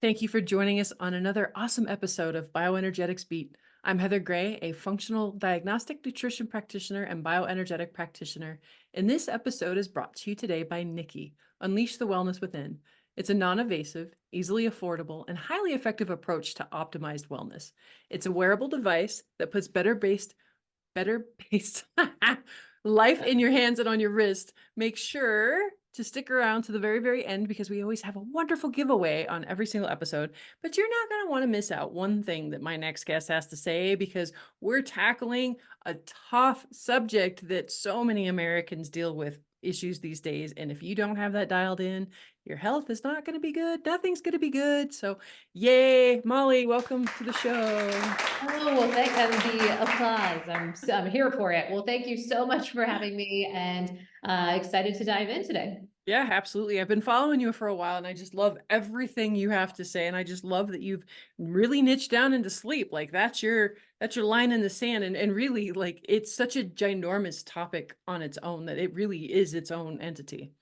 Thank you for joining us on another awesome episode of Bioenergetics Beat. I'm Heather Gray, a functional diagnostic nutrition practitioner and bioenergetic practitioner, and this episode is brought to you today by Nikki, Unleash the Wellness Within. It's a non-invasive, easily affordable, and highly effective approach to optimized wellness. It's a wearable device that puts better-based life in your hands and on your wrist. Make sure to stick around to the very, very end because we always have a wonderful giveaway on every single episode. But you're not going to want to miss out one thing that my next guest has to say because we're tackling a tough subject that so many Americans deal with issues these days. And if you don't have that dialed in, your health is not going to be good. Nothing's going to be good. So yay, Mollie, welcome to the show. Oh, well, thank and the applause. I'm here for it. Well, thank you so much for having me and excited to dive in today. Yeah, absolutely. I've been following you for a while and I just love everything you have to say. And I just love that you've really niched down into sleep. Like that's your line in the sand. And really like it's such a ginormous topic on its own that it really is its own entity.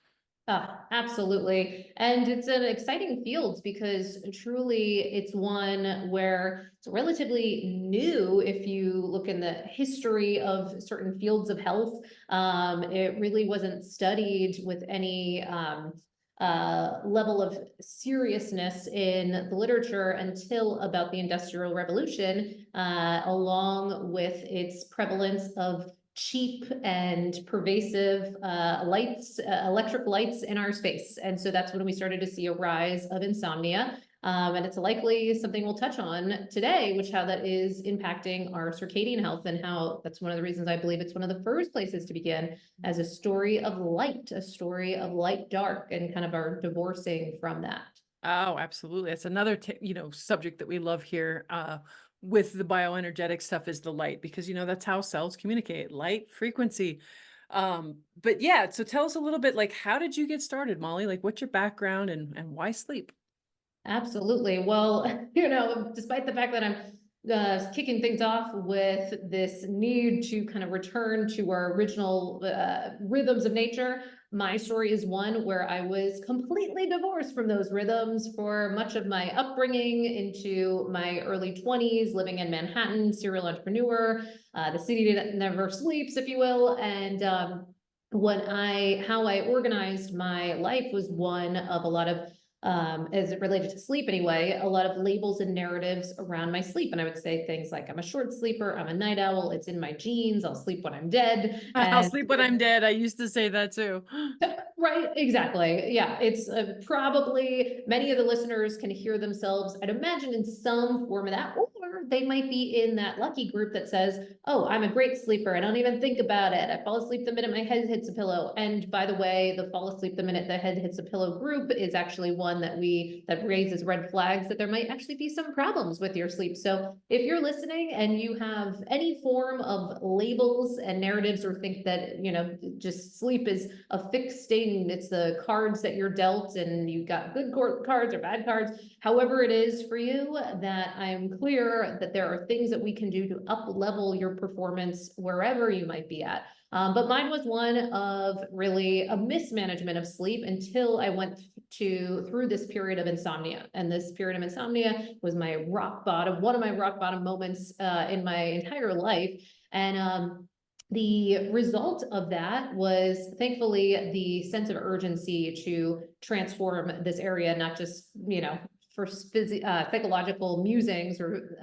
Absolutely. And it's an exciting field because truly it's one where it's relatively new. If you look in the history of certain fields of health, it really wasn't studied with any level of seriousness in the literature until about the Industrial Revolution, along with its prevalence of cheap and pervasive electric lights in our space. And so that's when we started to see a rise of insomnia. And it's likely something we'll touch on today, which how that is impacting our circadian health and how that's one of the reasons I believe it's one of the first places to begin as a story of light, dark, and kind of our divorcing from that. Oh, absolutely. It's another, subject that we love here. With the bioenergetic stuff is the light because that's how cells communicate, light frequency. But yeah, so tell us a little bit like how did you get started, Mollie? Like what's your background and why sleep? Absolutely. Well, despite the fact that I'm kicking things off with this need to kind of return to our original rhythms of nature, my story is one where I was completely divorced from those rhythms for much of my upbringing into my early 20s, living in Manhattan, serial entrepreneur, the city that never sleeps, if you will. And how I organized my life was one of a lot of as it related to sleep anyway, a lot of labels and narratives around my sleep. And I would say things like, I'm a short sleeper, I'm a night owl, it's in my genes, I'll sleep when I'm dead. I'll And sleep when I'm dead. I used to say that too. right, exactly. Yeah, it's probably many of the listeners can hear themselves, I'd imagine, in some form of that, or they might be in that lucky group that says, oh, I'm a great sleeper. I don't even think about it. I fall asleep the minute my head hits a pillow. And by the way, the fall asleep the minute the head hits a pillow group is actually one that raises red flags that there might actually be some problems with your sleep. So if you're listening and you have any form of labels and narratives or think that, just sleep is a fixed state and it's the cards that you're dealt and you've got good cards or bad cards, however it is for you, that I'm clear that there are things that we can do to up level your performance wherever you might be at. But mine was one of really a mismanagement of sleep until I went through this period of insomnia. And this period of insomnia was one of my rock bottom moments in my entire life. And the result of that was thankfully the sense of urgency to transform this area, not just, for psychological musings or,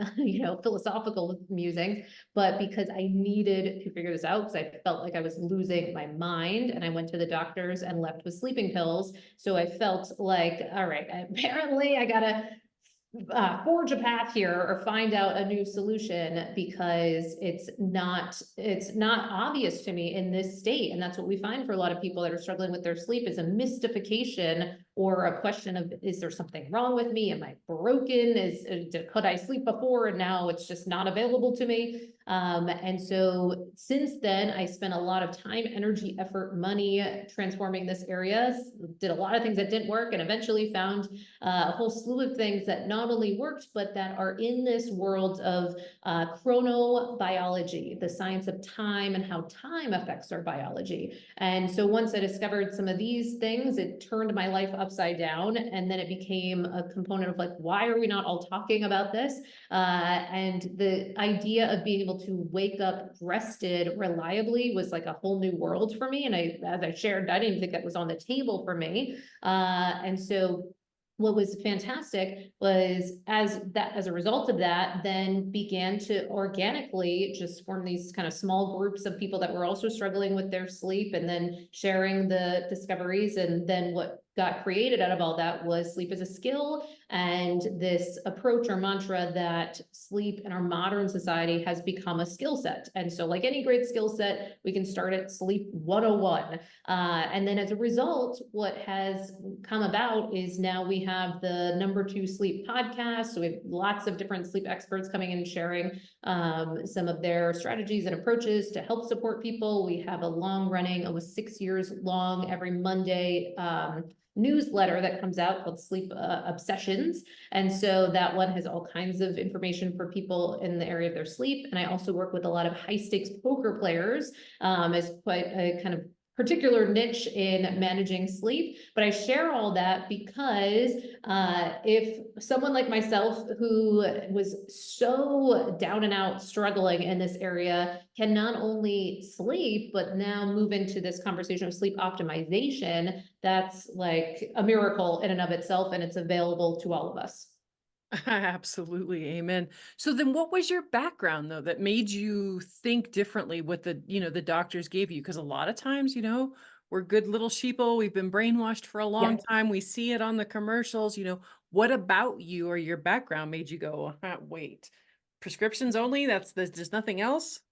philosophical musings, but because I needed to figure this out because I felt like I was losing my mind, and I went to the doctors and left with sleeping pills. So I felt like, all right, apparently I gotta forge a path here or find out a new solution because it's not obvious to me in this state. And that's what we find for a lot of people that are struggling with their sleep is a mystification or a question of, is there something wrong with me? Am I broken? Could I sleep before and now it's just not available to me? And so since then, I spent a lot of time, energy, effort, money transforming this area, did a lot of things that didn't work, and eventually found a whole slew of things that not only worked, but that are in this world of chronobiology, the science of time and how time affects our biology. And so once I discovered some of these things, it turned my life upside down. And then it became a component of like, why are we not all talking about this? And the idea of being able to wake up rested reliably was like a whole new world for me. And as I shared, I didn't even think that was on the table for me. And so what was fantastic was as a result of that, then began to organically just form these kind of small groups of people that were also struggling with their sleep, and then sharing the discoveries. And then what got created out of all that was sleep as a skill, and this approach or mantra that sleep in our modern society has become a skill set. And so like any great skill set, we can start at sleep 101. And then as a result, what has come about is now we have the #2 sleep podcast. So we have lots of different sleep experts coming in and sharing some of their strategies and approaches to help support people. We have a long running, almost 6 years long, every Monday newsletter that comes out called Sleep Obsessions. And so that one has all kinds of information for people in the area of their sleep. And I also work with a lot of high stakes poker players as quite a kind of particular niche in managing sleep. But I share all that because if someone like myself who was so down and out struggling in this area can not only sleep, but now move into this conversation of sleep optimization, that's like a miracle in and of itself, and it's available to all of us. Absolutely. Amen. So then what was your background though that made you think differently what the doctors gave you? Because a lot of times, we're good little sheeple. We've been brainwashed for a long Yeah. time. We see it on the commercials. What about you or your background made you go, wait, prescriptions only? There's just nothing else?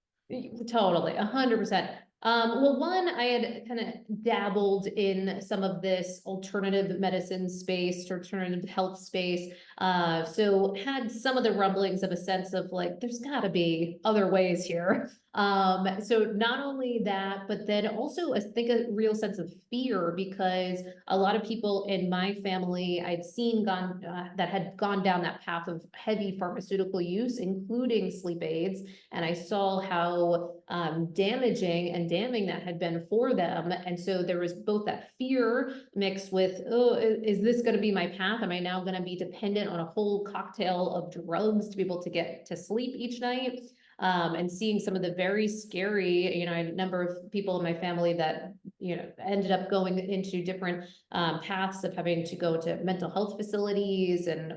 Totally, 100%. Well, one, I had kind of dabbled in some of this alternative medicine space, alternative health space. So had some of the rumblings of a sense of like, there's gotta be other ways here. So not only that, but then also I think a real sense of fear, because a lot of people in my family I'd seen that had gone down that path of heavy pharmaceutical use, including sleep aids. And I saw how damaging and damning that had been for them. And so there was both that fear mixed with, oh, is this going to be my path? Am I now going to be dependent on a whole cocktail of drugs to be able to get to sleep each night? And seeing some of the very scary, I had a number of people in my family that, ended up going into different paths of having to go to mental health facilities and,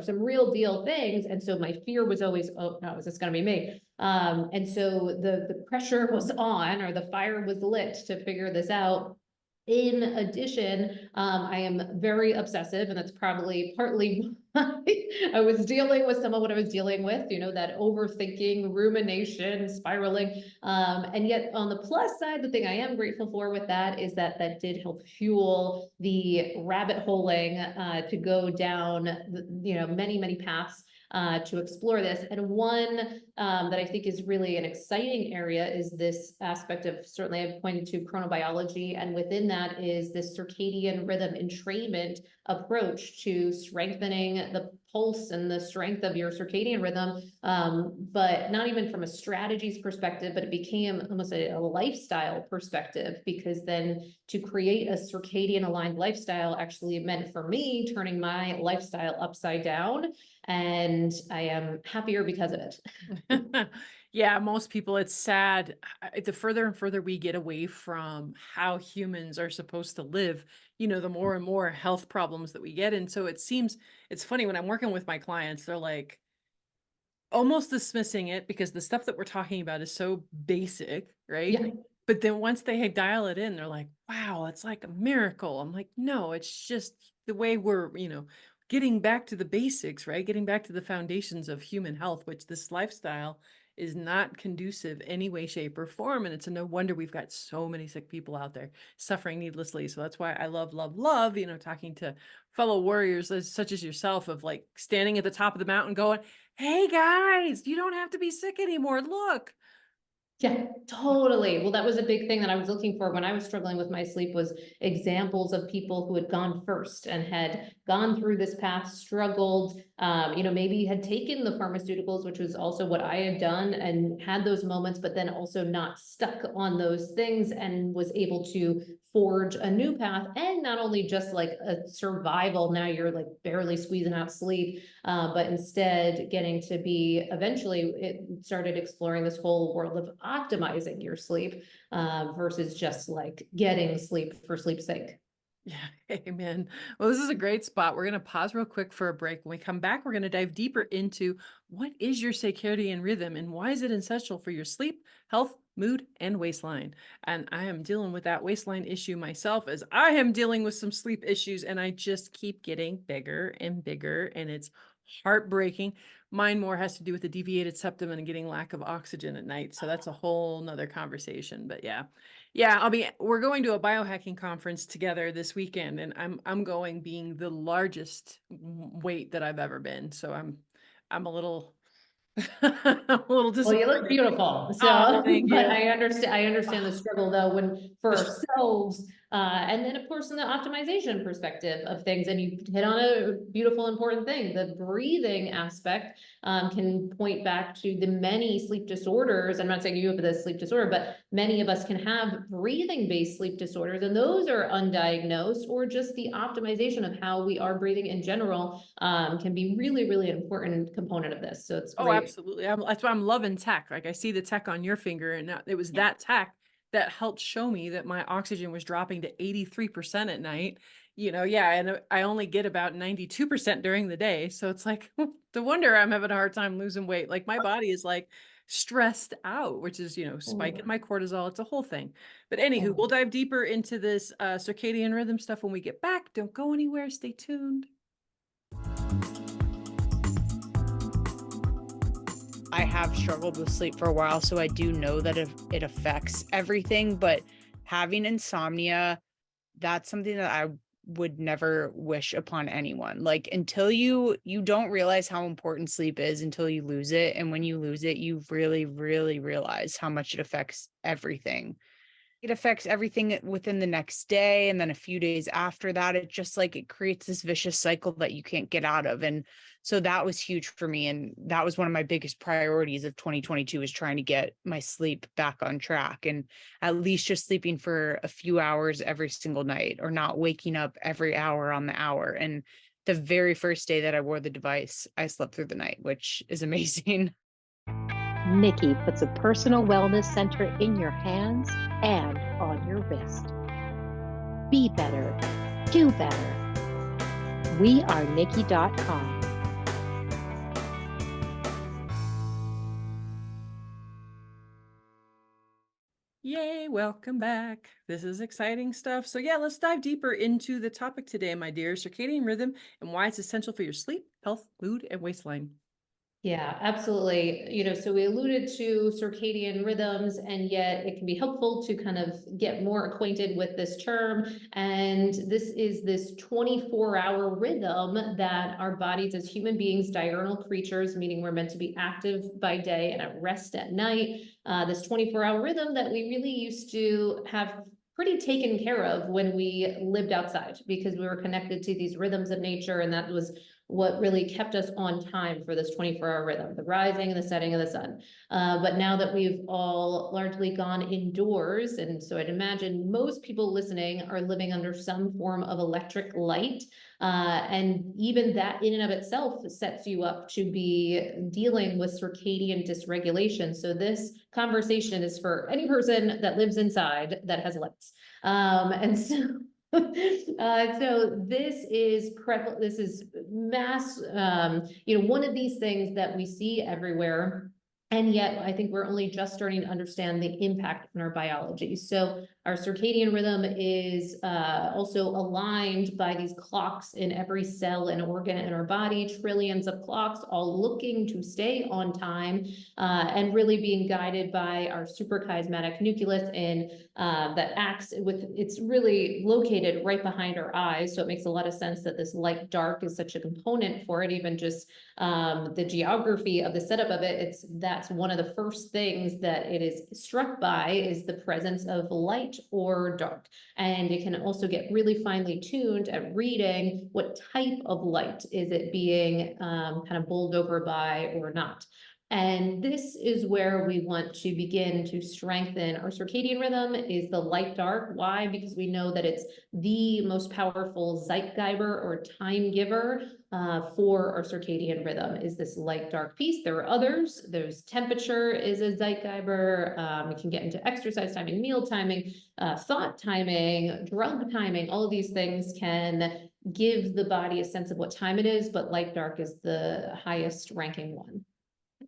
some real deal things. And so my fear was always, oh no, is this going to be me? And so the pressure was on, or the fire was lit to figure this out. In addition, I am very obsessive, and that's probably partly why I was dealing with some of what I was dealing with, that overthinking, rumination, spiraling. And yet on the plus side, the thing I am grateful for with that is that that did help fuel the rabbit holing to go down, many, many paths to explore this. And one that I think is really an exciting area is this aspect of, certainly I've pointed to chronobiology, and within that is this circadian rhythm entrainment approach to strengthening the pulse and the strength of your circadian rhythm. But not even from a strategies perspective, but it became almost a lifestyle perspective, because then to create a circadian aligned lifestyle actually meant for me turning my lifestyle upside down, and I am happier because of it. Yeah, most people, it's sad. The further and further we get away from how humans are supposed to live, the more and more health problems that we get. And so it's funny when I'm working with my clients, they're like almost dismissing it because the stuff that we're talking about is so basic, right? Yeah. But then once they dial it in, they're like, wow, it's like a miracle. I'm like, no, it's just the way we're, getting back to the basics, right? Getting back to the foundations of human health, which this lifestyle is not conducive any way, shape, or form. And it's a no wonder we've got so many sick people out there suffering needlessly. So that's why I love, love, love, talking to fellow warriors such as yourself, of like standing at the top of the mountain going, hey guys, you don't have to be sick anymore. Look. Yeah, totally. Well, that was a big thing that I was looking for when I was struggling with my sleep, was examples of people who had gone first and had gone through this path, struggled, maybe had taken the pharmaceuticals, which was also what I had done, and had those moments, but then also not stuck on those things and was able to forge a new path. And not only just like a survival, now you're like barely squeezing out sleep, but instead getting to be, eventually it started exploring this whole world of optimizing your sleep, versus just like getting sleep for sleep's sake. Yeah, amen. Well, this is a great spot. We're going to pause real quick for a break. When we come back, we're going to dive deeper into what is your circadian rhythm and why is it essential for your sleep, health, mood, and waistline. And I am dealing with that waistline issue myself as I am dealing with some sleep issues, and I just keep getting bigger and bigger, and it's heartbreaking. Mine more has to do with the deviated septum and getting lack of oxygen at night. So that's a whole nother conversation. But yeah. Yeah, we're going to a biohacking conference together this weekend, and I'm going being the largest weight that I've ever been. So I'm a little I'm a little Well, you look disappointed. beautiful. Oh, So, thank but you. I understand the struggle though, when for The ourselves, and then of course in the optimization perspective of things, and you hit on a beautiful, important thing, the breathing aspect, can point back to the many sleep disorders. I'm not saying you have this sleep disorder, but many of us can have breathing-based sleep disorders, and those are undiagnosed, or just the optimization of how we are breathing in general, can be really, really important component of this. So it's Oh, great. absolutely. That's why I'm loving tech. Like I see the tech on your finger, and it was Yeah. that tech that helped show me that my oxygen was dropping to 83% at night. Yeah, and I only get about 92% during the day. So it's like, no wonder I'm having a hard time losing weight. Like my body is like stressed out, which is, spiking my cortisol. It's a whole thing. But anywho, we'll dive deeper into this circadian rhythm stuff when we get back. Don't go anywhere. Stay tuned. I have struggled with sleep for a while, so I do know that it affects everything, but having insomnia, that's something that I would never wish upon anyone. Like until you don't realize how important sleep is until you lose it, and when you lose it, you really, really realize how much it affects everything. It affects everything within the next day, and then a few days after that. It just like it creates this vicious cycle that you can't get out of. And so that was huge for me, and that was one of my biggest priorities of 2022, is trying to get my sleep back on track, and at least just sleeping for a few hours every single night, or not waking up every hour on the hour. And the very first day that I wore the device, I slept through the night, which is amazing. Nikki puts a personal wellness center in your hands and on your wrist. Be better, do better. We are Nikki.com. Yay, welcome back. This is exciting stuff. So yeah, let's dive deeper into the topic today, my dear, circadian rhythm and why it's essential for your sleep, health, mood, and waistline. Yeah, absolutely. So we alluded to circadian rhythms, and yet it can be helpful to kind of get more acquainted with this term. And this is this 24-hour rhythm that our bodies as human beings, diurnal creatures, meaning we're meant to be active by day and at rest at night. This 24-hour rhythm that we really used to have pretty taken care of when we lived outside, because we were connected to these rhythms of nature, and that was what really kept us on time for this 24-hour rhythm, the rising and the setting of the sun. But now that we've all largely gone indoors, and so I'd imagine most people listening are living under some form of electric light, and even that in and of itself sets you up to be dealing with circadian dysregulation. So this conversation is for any person that lives inside that has lights. And so so this is mass, one of these things that we see everywhere. And yet I think we're only just starting to understand the impact on our biology. So our circadian rhythm is also aligned by these clocks in every cell and organ in our body, trillions of clocks, all looking to stay on time, and really being guided by our suprachiasmatic nucleus, and that acts with, it's really located right behind our eyes. So it makes a lot of sense that this light dark is such a component for it, even just the geography of the setup of it. It's that that's one of the first things that it is struck by is the presence of light or dark. And it can also get really finely tuned at reading what type of light is it being kind of bowled over by or not. And this is where we want to begin to strengthen our circadian rhythm is the light dark. Why? Because we know that it's the most powerful Zeitgeber or time giver for our circadian rhythm is this light dark piece. There are others. There's temperature is a Zeitgeber. We can get into exercise timing, meal timing, thought timing, drug timing. All of these things can give the body a sense of what time it is, but light dark is the highest ranking one.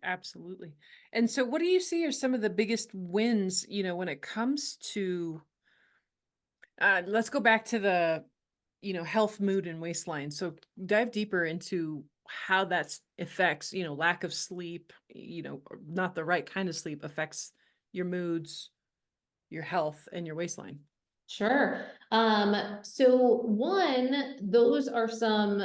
Absolutely. And so what do you see are some of the biggest wins, when it comes to, let's go back to the, health, mood, and waistline. So dive deeper into how that affects, lack of sleep, or not the right kind of sleep affects your moods, your health, and your waistline. Sure. So one, those are some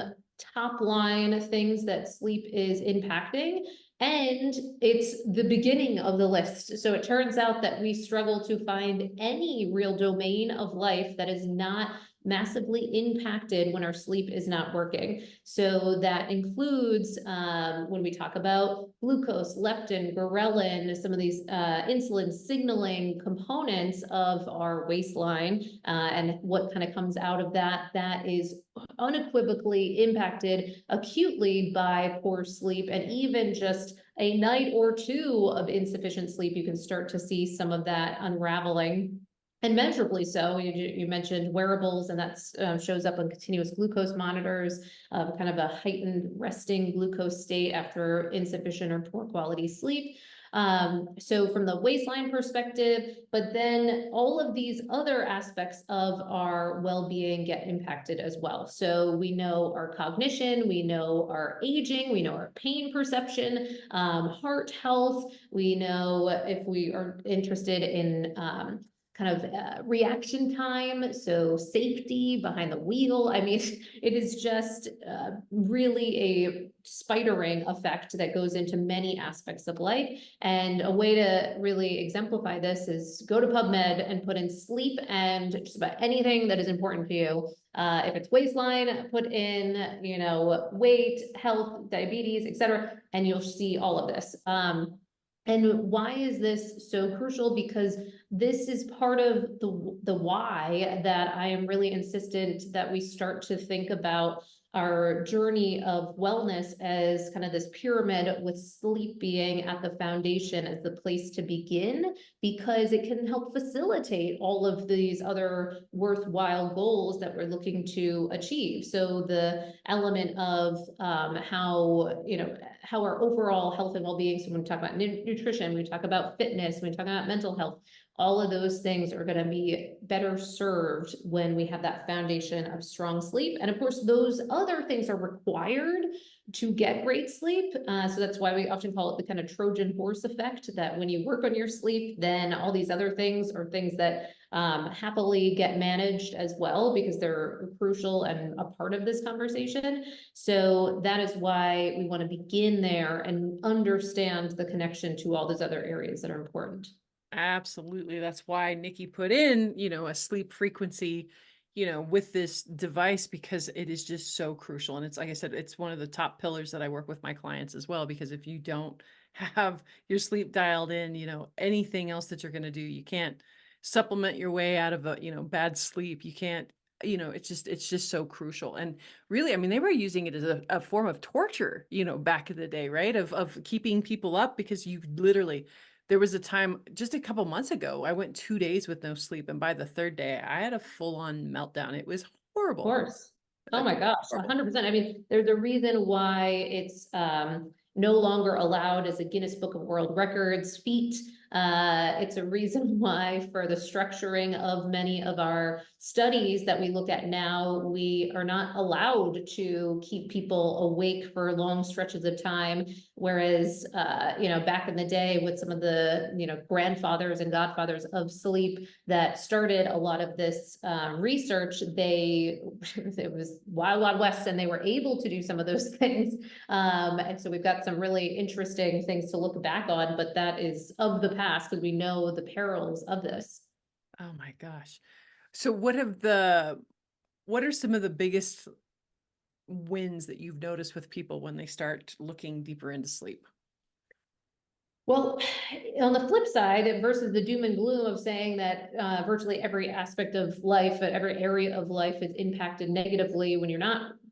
top line things that sleep is impacting. And it's the beginning of the list. So it turns out that we struggle to find any real domain of life that is not massively impacted when our sleep is not working. So that includes when we talk about glucose, leptin, ghrelin, some of these insulin signaling components of our waistline and what kind of comes out of that, that is unequivocally impacted acutely by poor sleep. And even just a night or two of insufficient sleep, you can start to see some of that unraveling. And measurably so. You mentioned wearables, and that shows up on continuous glucose monitors, kind of a heightened resting glucose state after insufficient or poor quality sleep. So from the waistline perspective, but then all of these other aspects of our well-being get impacted as well. So we know our cognition, we know our aging, we know our pain perception, heart health. We know if we are interested in kind of reaction time, so safety behind the wheel. I mean, it is just really a spidering effect that goes into many aspects of life. And a way to really exemplify this is go to PubMed and put in sleep and just about anything that is important to you. If it's waistline, put in, weight, health, diabetes, etc., and you'll see all of this. And why is this so crucial? Because this is part of the why that I am really insistent that we start to think about our journey of wellness as kind of this pyramid, with sleep being at the foundation as the place to begin, because it can help facilitate all of these other worthwhile goals that we're looking to achieve. So the element of how our overall health and well-being, so when we talk about nutrition, we talk about fitness, when we talk about mental health, all of those things are going to be better served when we have that foundation of strong sleep. And of course, those other things are required to get great sleep. So that's why we often call it the kind of Trojan horse effect, that when you work on your sleep, then all these other things are things that happily get managed as well, because they're crucial and a part of this conversation. So that is why we want to begin there and understand the connection to all those other areas that are important. Absolutely. That's why Nikki put in, a sleep frequency, with this device, because it is just so crucial. And it's, like I said, it's one of the top pillars that I work with my clients as well, because if you don't have your sleep dialed in, anything else that you're going to do, you can't supplement your way out of a, bad sleep. You can't, it's just so crucial. And really, I mean, they were using it as a form of torture, back in the day, right? Of keeping people up, because you literally, there was a time just a couple months ago, I went 2 days with no sleep. And by the third day, I had a full-on meltdown. It was horrible. Of course. Oh my gosh, 100%. I mean, there's a reason why it's no longer allowed as a Guinness Book of World Records feat. It's a reason why, for the structuring of many of our studies that we look at now, we are not allowed to keep people awake for long stretches of time. Whereas, back in the day with some of the, grandfathers and godfathers of sleep that started a lot of this research, it was wild, wild west, and they were able to do some of those things. And so we've got some really interesting things to look back on, but that is of the past because we know the perils of this. Oh my gosh. So what are some of the biggest wins that you've noticed with people when they start looking deeper into sleep? Well, on the flip side, versus the doom and gloom of saying that virtually every aspect of life, every area of life is impacted negatively when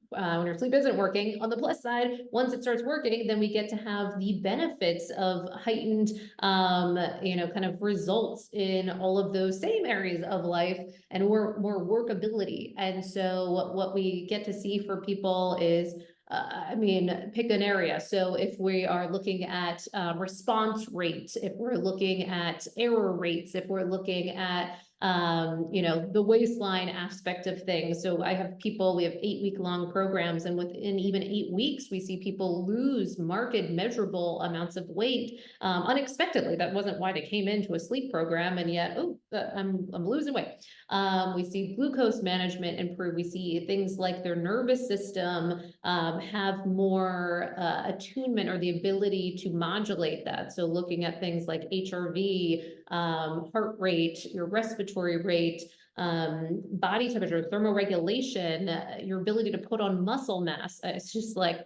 when your sleep isn't working. On the plus side, once it starts working, then we get to have the benefits of heightened, kind of results in all of those same areas of life and more workability. And so what we get to see for people is pick an area. So if we are looking at response rate, if we're looking at error rates, if we're looking at the waistline aspect of things. So we have 8-week long programs, and within even 8 weeks, we see people lose marked measurable amounts of weight unexpectedly. That wasn't why they came into a sleep program, and yet, I'm losing weight. We see glucose management improve. We see things like their nervous system have more attunement or the ability to modulate that. So looking at things like HRV, heart rate, your respiratory rate, body temperature, thermoregulation, your ability to put on muscle mass. It's just like,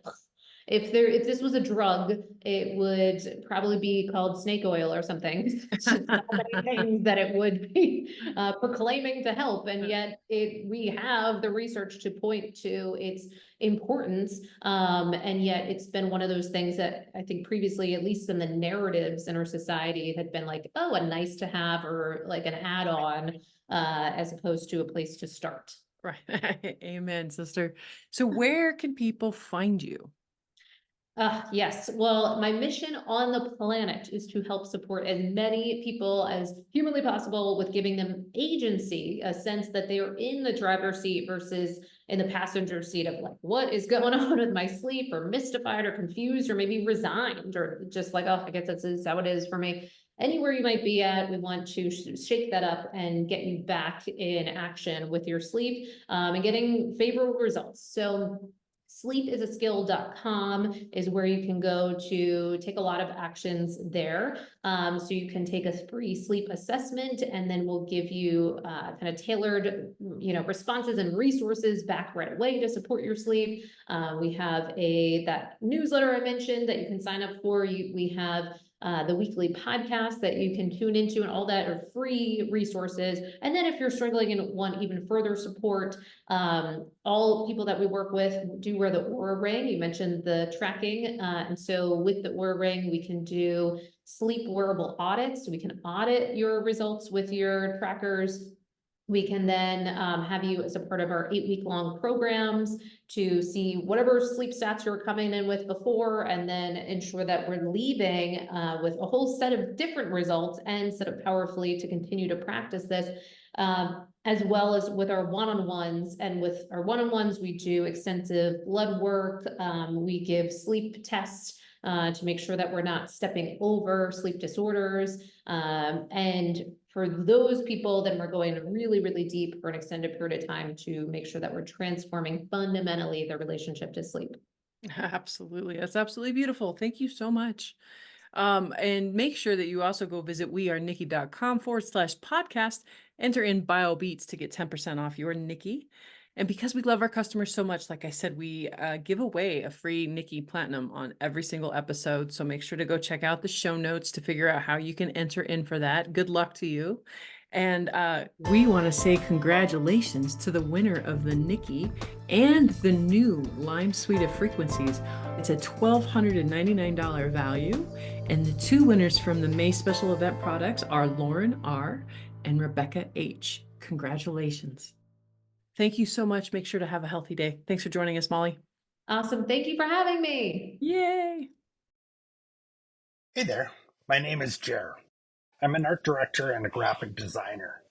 if this was a drug, it would probably be called snake oil or something. It's just so many things that it would be proclaiming to help, and yet we have the research to point to its importance, and yet it's been one of those things that I think previously, at least in the narratives in our society, had been like, oh, a nice to have or like an add-on, as opposed to a place to start. Right. Amen, sister. So where can people find you? Yes. Well, my mission on the planet is to help support as many people as humanly possible with giving them agency, a sense that they are in the driver's seat versus in the passenger seat of like, what is going on with my sleep, or mystified or confused, or maybe resigned, or just like, oh, I guess this is how it is for me. Anywhere you might be at, we want to shake that up and get you back in action with your sleep, and getting favorable results. So sleepisaskill.com is where you can go to take a lot of actions there. So you can take a free sleep assessment, and then we'll give you kind of tailored, responses and resources back right away to support your sleep. We have that newsletter I mentioned that you can sign up for. We have the weekly podcast that you can tune into, and all that are free resources. And then if you're struggling and want even further support, all people that we work with do wear the Oura Ring. You mentioned the tracking. And so with the Oura Ring, we can do sleep wearable audits. So we can audit your results with your trackers. We can then have you as a part of our 8-week long programs to see whatever sleep stats you're coming in with before, and then ensure that we're leaving with a whole set of different results and set up powerfully to continue to practice this. As well as with our one-on-ones. And with our one-on-ones, we do extensive blood work. We give sleep tests to make sure that we're not stepping over sleep disorders. And for those people, then we're going really, really deep for an extended period of time to make sure that we're transforming fundamentally their relationship to sleep. Absolutely. That's absolutely beautiful. Thank you so much. And make sure that you also go visit wearenikki.com/podcast, enter in BioBeats to get 10% off your Nikki. And because we love our customers so much, like I said, we give away a free Nikki Platinum on every single episode. So make sure to go check out the show notes to figure out how you can enter in for that. Good luck to you. And we want to say congratulations to the winner of the Nikki and the new Lime Suite of Frequencies. It's a $1,299 value. And the two winners from the May special event products are Lauren R. and Rebecca H. Congratulations. Thank you so much. Make sure to have a healthy day. Thanks for joining us, Mollie. Awesome. Thank you for having me. Yay. Hey there, my name is Jer. I'm an art director and a graphic designer.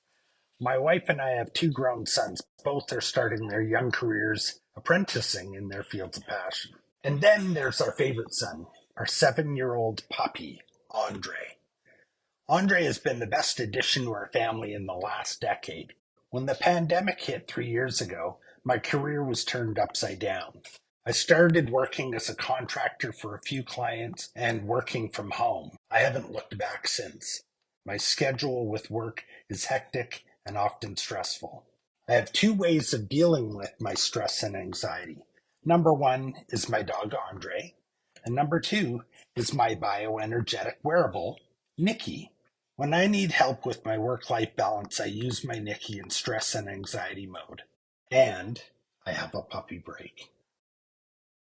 My wife and I have 2 grown sons. Both are starting their young careers apprenticing in their fields of passion. And then there's our favorite son, our 7-year-old puppy, Andre. Andre has been the best addition to our family in the last decade. When the pandemic hit 3 years ago, my career was turned upside down. I started working as a contractor for a few clients and working from home. I haven't looked back since. My schedule with work is hectic and often stressful. I have 2 ways of dealing with my stress and anxiety. Number 1 is my dog Andre, and number 2 is my bioenergetic wearable, Nikki. When I need help with my work-life balance, I use my Nikki in stress and anxiety mode. And I have a puppy break.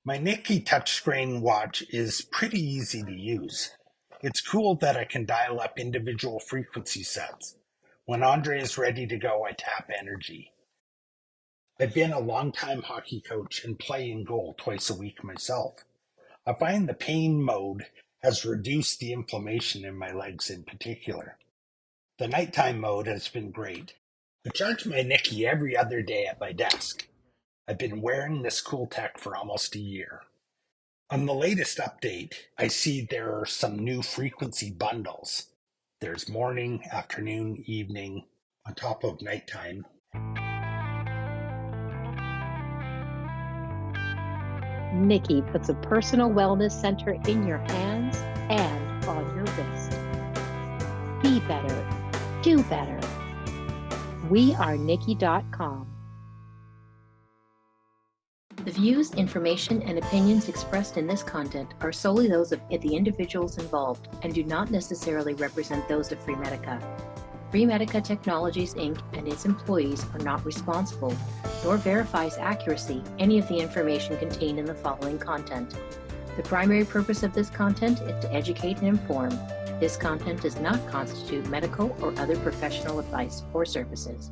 My Nikki touchscreen watch is pretty easy to use. It's cool that I can dial up individual frequency sets. When Andre is ready to go, I tap energy. I've been a long-time hockey coach and play in goal twice a week myself. I find the pain mode has reduced the inflammation in my legs in particular. The nighttime mode has been great. I charge my Nikki every other day at my desk. I've been wearing this cool tech for almost a year. On the latest update, I see there are some new frequency bundles. There's morning, afternoon, evening, on top of nighttime. Nikki puts a personal wellness center in your hands and on your wrist. Be better, do better. We are Nikki.com. The views, information, and opinions expressed in this content are solely those of the individuals involved and do not necessarily represent those of FreeMedica. FreeMedica Technologies, Inc. and its employees are not responsible, nor verifies accuracy any of the information contained in the following content. The primary purpose of this content is to educate and inform. This content does not constitute medical or other professional advice or services.